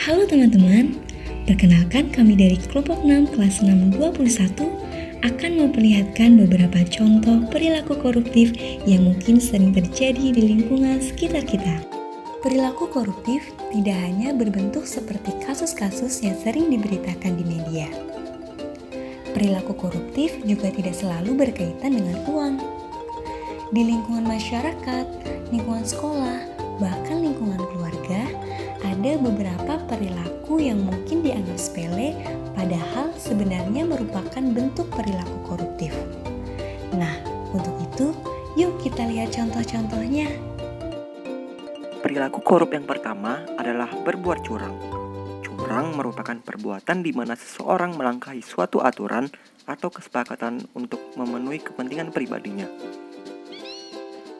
Halo teman-teman, perkenalkan kami dari kelompok 6 kelas 621 akan memperlihatkan beberapa contoh perilaku koruptif yang mungkin sering terjadi di lingkungan sekitar kita. Perilaku koruptif tidak hanya berbentuk seperti kasus-kasus yang sering diberitakan di media. Perilaku koruptif juga tidak selalu berkaitan dengan uang. Di lingkungan masyarakat, lingkungan sekolah, bahkan lingkungan keluarga, ada beberapa perilaku yang mungkin dianggap sepele, padahal sebenarnya merupakan bentuk perilaku koruptif. Nah, untuk itu, yuk kita lihat contoh-contohnya. Perilaku korup yang pertama adalah berbuat curang. Curang merupakan perbuatan di mana seseorang melangkahi suatu aturan atau kesepakatan untuk memenuhi kepentingan pribadinya.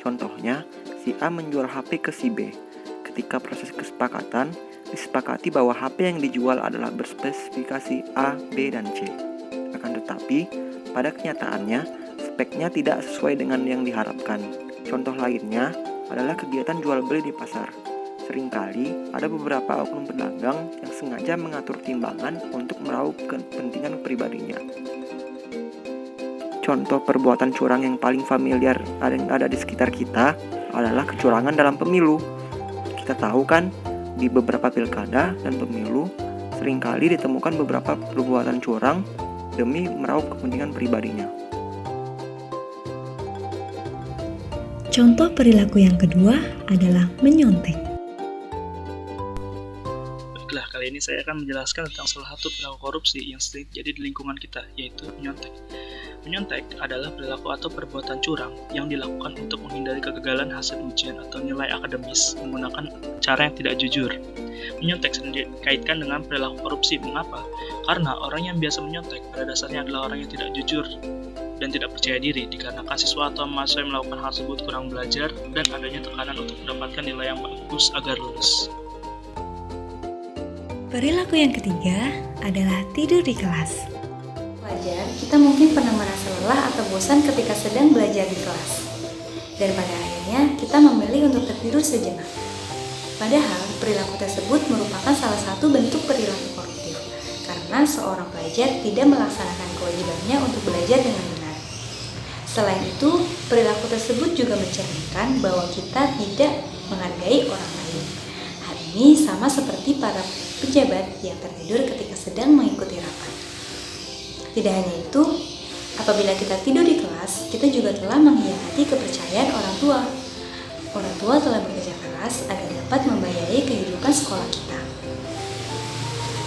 Contohnya, si A menjual HP ke si B. Ketika proses kesepakatan, disepakati bahwa HP yang dijual adalah berspesifikasi A, B, dan C. Akan tetapi, pada kenyataannya, speknya tidak sesuai dengan yang diharapkan. Contoh lainnya adalah kegiatan jual beli di pasar. Seringkali ada beberapa oknum pedagang yang sengaja mengatur timbangan untuk meraup kepentingan pribadinya. Contoh perbuatan curang yang paling familiar yang ada di sekitar kita adalah kecurangan dalam pemilu. Kita tahu kan, di beberapa pilkada dan pemilu seringkali ditemukan beberapa perbuatan curang demi meraup kepentingan pribadinya. Contoh perilaku yang kedua adalah menyontek. Baiklah, kali ini saya akan menjelaskan tentang salah satu perilaku korupsi yang sering terjadi di lingkungan kita, yaitu menyontek. Menyontek adalah perilaku atau perbuatan curang yang dilakukan untuk menghindari kegagalan hasil ujian atau nilai akademis menggunakan cara yang tidak jujur. Menyontek sering dikaitkan dengan perilaku korupsi. Mengapa? Karena orang yang biasa menyontek pada dasarnya adalah orang yang tidak jujur dan tidak percaya diri, dikarenakan siswa atau mahasiswa yang melakukan hal tersebut kurang belajar dan adanya tekanan untuk mendapatkan nilai yang bagus agar lulus. Perilaku yang ketiga adalah tidur di kelas. Wajar, kita mungkin pernah merasa lelah atau bosan ketika sedang belajar di kelas. Dan pada akhirnya, kita memilih untuk tertidur sejenak. Padahal, perilaku tersebut merupakan salah satu bentuk perilaku koruptif, karena seorang pelajar tidak melaksanakan kewajibannya untuk belajar dengan benar. Selain itu, perilaku tersebut juga mencerminkan bahwa kita tidak menghargai orang lain. Hal ini sama seperti para pejabat yang tertidur ketika sedang mengikuti rapat. Tidak hanya itu, apabila kita tidur di kelas, kita juga telah mengkhianati kepercayaan orang tua. Orang tua telah bekerja keras agar dapat membiayai kehidupan sekolah kita.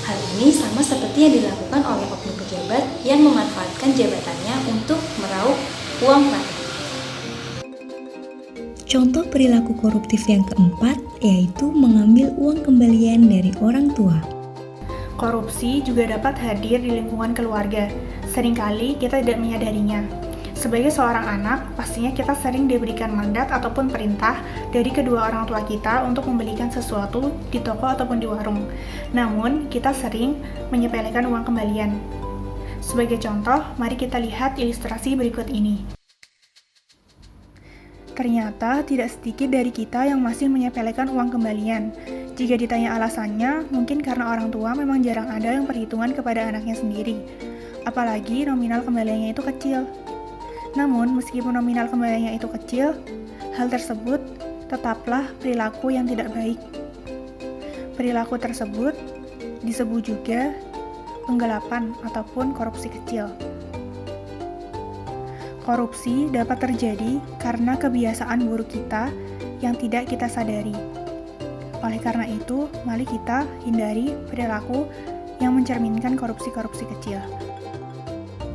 Hal ini sama seperti yang dilakukan oleh oknum pejabat yang memanfaatkan jabatannya untuk meraup uang rakyat. Contoh perilaku koruptif yang keempat yaitu mengambil uang kembalian dari orang tua. Korupsi juga dapat hadir di lingkungan keluarga. Seringkali kita tidak menyadarinya. Sebagai seorang anak, pastinya kita sering diberikan mandat ataupun perintah dari kedua orang tua kita untuk membelikan sesuatu di toko ataupun di warung. Namun, kita sering menyepelekan uang kembalian. Sebagai contoh, mari kita lihat ilustrasi berikut ini. Ternyata tidak sedikit dari kita yang masih menyepelekan uang kembalian. Jika ditanya alasannya, mungkin karena orang tua memang jarang ada yang perhitungan kepada anaknya sendiri. Apalagi nominal kembaliannya itu kecil. Namun, meskipun nominal kembaliannya itu kecil, hal tersebut tetaplah perilaku yang tidak baik. Perilaku tersebut disebut juga penggelapan ataupun korupsi kecil. Korupsi dapat terjadi karena kebiasaan buruk kita yang tidak kita sadari. Oleh karena itu, mari kita hindari perilaku yang mencerminkan korupsi-korupsi kecil.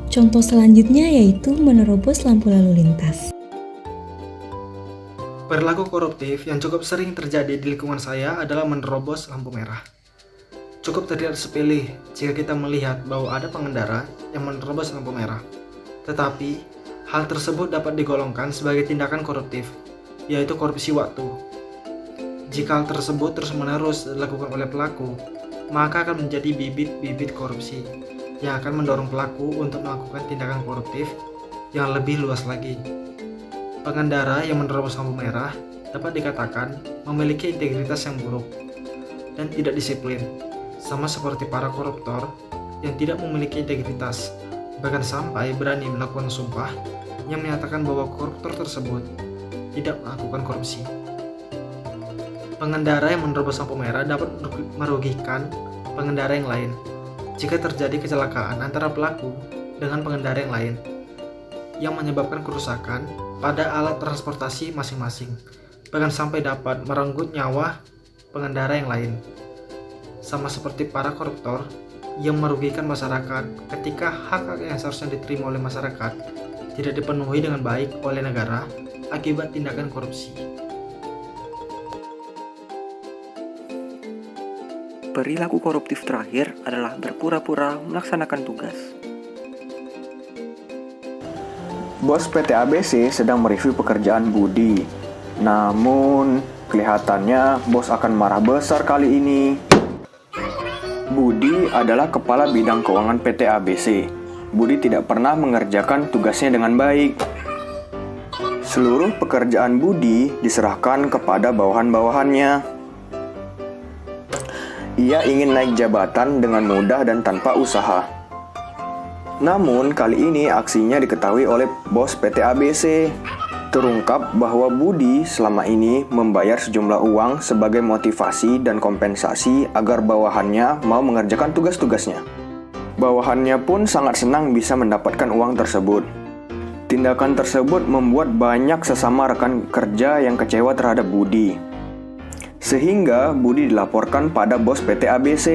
Contoh selanjutnya yaitu menerobos lampu lalu lintas. Perilaku koruptif yang cukup sering terjadi di lingkungan saya adalah menerobos lampu merah. Cukup terlihat sepele jika kita melihat bahwa ada pengendara yang menerobos lampu merah. Tetapi, hal tersebut dapat digolongkan sebagai tindakan koruptif, yaitu korupsi waktu. Jika hal tersebut terus-menerus dilakukan oleh pelaku, maka akan menjadi bibit-bibit korupsi yang akan mendorong pelaku untuk melakukan tindakan koruptif yang lebih luas lagi. Pengendara yang menerobos lampu merah dapat dikatakan memiliki integritas yang buruk dan tidak disiplin. sama seperti para koruptor yang tidak memiliki integritas, bahkan sampai berani melakukan sumpah yang menyatakan bahwa koruptor tersebut tidak melakukan korupsi. Pengendara yang menerobos lampu merah dapat merugikan pengendara yang lain jika terjadi kecelakaan antara pelaku dengan pengendara yang lain yang menyebabkan kerusakan pada alat transportasi masing-masing, bahkan sampai dapat merenggut nyawa pengendara yang lain. Sama seperti para koruptor yang merugikan masyarakat ketika hak-hak yang seharusnya diterima oleh masyarakat tidak dipenuhi dengan baik oleh negara akibat tindakan korupsi. Perilaku koruptif terakhir adalah berpura-pura melaksanakan tugas. Bos PT ABC sedang mereview pekerjaan Budi. Namun, kelihatannya bos akan marah besar kali ini. Budi adalah kepala bidang keuangan PT ABC. Budi tidak pernah mengerjakan tugasnya dengan baik. Seluruh pekerjaan Budi diserahkan kepada bawahan-bawahannya. Ia ingin naik jabatan dengan mudah dan tanpa usaha. Namun, kali ini aksinya diketahui oleh bos PT ABC. Terungkap bahwa Budi selama ini membayar sejumlah uang sebagai motivasi dan kompensasi agar bawahannya mau mengerjakan tugas-tugasnya. Bawahannya pun sangat senang bisa mendapatkan uang tersebut. Tindakan tersebut membuat banyak sesama rekan kerja yang kecewa terhadap Budi. Sehingga Budi dilaporkan pada bos PT ABC.